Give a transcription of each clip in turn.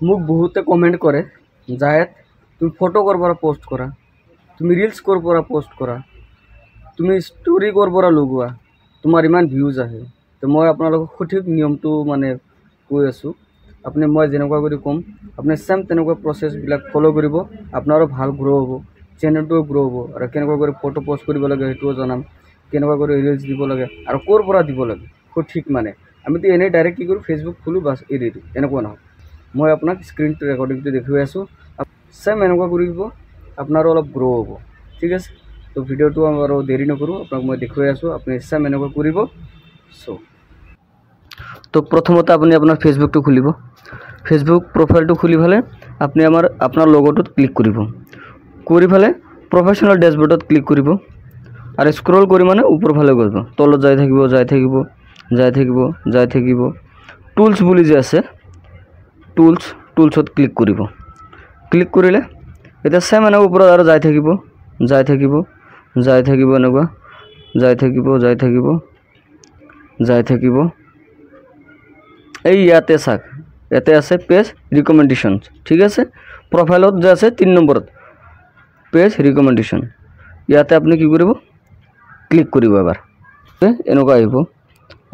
মোক বহুতে কমেন্ট কৰে জায়েদ তুমি ফটো কৰ পৰা পোষ্ট কৰা, তুমি ৰিলছ কৰ পৰা পোষ্ট কৰা, তুমি ষ্টৰি কৰ পৰা লগোৱা, তোমাৰ ইমান ভিউজ আহে। তো মই আপোনালোকক সঠিক নিয়মটো মানে কৈ আছোঁ। আপুনি মই যেনেকুৱা কৰি ক'ম আপুনি চেম তেনেকুৱা প্ৰচেছবিলাক ফ'ল' কৰিব, আপোনাৰো ভাল গ্ৰ' হ'ব, চেনেলটোও গ্ৰ' হ'ব। আৰু কেনেকুৱা কৰি ফটো পোষ্ট কৰিব লাগে সেইটোও জনাম, কেনেকুৱা কৰি ৰিলছ দিব লাগে আৰু ক'ৰ পৰা দিব লাগে সঠিক। মানে আমিতো এনেই ডাইৰেক্ট কি কৰোঁ, ফেচবুক খোলোঁ বাছ এৰি দিওঁ, এনেকুৱা নহয়। মই আপোনাক স্ক্ৰীনটো ৰেকৰ্ডিংটো দেখুৱাই আছোঁ, চেম এনেকুৱা কৰিব, আপোনাৰো অলপ গ্ৰ' হ'ব। ঠিক আছে, তো ভিডিঅ'টো আৰু দেৰি নকৰোঁ, আপোনাক মই দেখুৱাই আছোঁ, আপুনি চেম এনেকুৱা কৰিব। চ' তো প্ৰথমতে আপুনি আপোনাৰ ফেচবুকটো খুলিব, ফেচবুক প্ৰফাইলটো খুলি পেলাই আপুনি আপোনাৰ লগটোত ক্লিক কৰিব, কৰি পেলাই প্ৰফেশ্যনেল ডেছবৰ্ডত ক্লিক কৰিব আৰু স্ক্ৰল কৰি মানে ওপৰ ফালে কৰিব, তলত যাই থাকিব যাই থাকিব যাই থাকিব যাই থাকিব। টুলছ বুলি যে আছে, টুলছত ক্লিক কৰিব, ক্লিক কৰিলে এতিয়া চেম এনেকুৱা ওপৰত আৰু যাই থাকিব যাই থাকিব যাই থাকিব, এনেকুৱা যাই থাকিব যাই থাকিব যাই থাকিব। এই ইয়াতে চাওক, ইয়াতে আছে পেজ ৰিকমেণ্ডেশ্যনছ। ঠিক আছে, প্ৰফাইলত যে আছে 3 নম্বৰত পেজ ৰিকমেণ্ডেশ্যন, ইয়াতে আপুনি কি কৰিব, ক্লিক কৰিব। এবাৰ এনেকুৱা আহিব,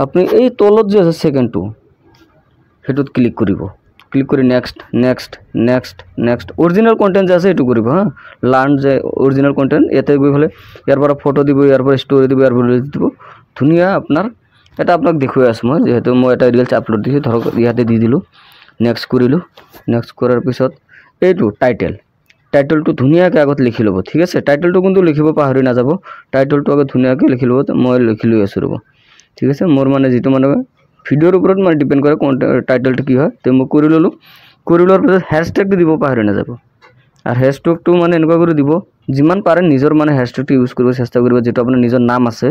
আপুনি এই তলত যে আছে ছেকেণ্ডটো সেইটোত ক্লিক কৰিব, ক্লিক কৰি next next next next original content যে আছে সেইটো কৰিব। হা, লাৰ্ণ যে অৰিজিনেল কণ্টেণ্ট, ইয়াতে গৈ পেলাই ইয়াৰ পৰা ফটো দিব, ইয়াৰ পৰা ষ্টৰি দিব, ইয়াৰ পৰা ৰিলছ দিব। ধুনীয়া আপোনাৰ এটা আপোনাক দেখুৱাই আছোঁ মই, যিহেতু মই এটা ৰিলছ আপলোড দিছোঁ, ধৰক ইয়াতে দি দিলোঁ, নেক্সট কৰিলোঁ। নেক্সট কৰাৰ পিছত এইটো টাইটেলটো ধুনীয়াকৈ আগত লিখি ল'ব। ঠিক আছে, টাইটেলটো কিন্তু লিখিব পাহৰি নাযাব, টাইটেলটো আগত ধুনীয়াকৈ লিখি ল'ব। মই লিখি লৈ আছোঁ ৰ'ব। ঠিক আছে, মোৰ মানে যিটো মানে ভিডিঅ'ৰ ওপৰত মানে ডিপেণ্ড কৰে টাইটেলটো কি হয়। তো মই কৰি ল'লোঁ, কৰি লোৱাৰ পিছত হেছটেগটো দিব পাহৰি নাযাব। আৰু হেছটেগটো মানে এনেকুৱা কৰি দিব, যিমান পাৰে নিজৰ মানে হেছটেগটো ইউজ কৰিব চেষ্টা কৰিব, যিটো আপোনাৰ নিজৰ নাম আছে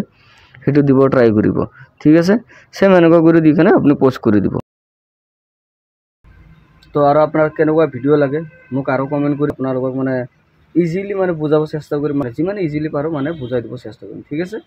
সেইটো দিব ট্ৰাই কৰিব। ঠিক আছে, চেম এনেকুৱা কৰি দি কিনে আপুনি পোষ্ট কৰি দিব। তো আৰু আপোনাৰ কেনেকুৱা ভিডিঅ' লাগে মোক আৰু কমেণ্ট কৰি আপোনালোকক মানে ইজিলি মানে বুজাব চেষ্টা কৰিম, মানে যিমান ইজিলি পাৰোঁ মানে বুজাই দিব চেষ্টা কৰিম। ঠিক আছে।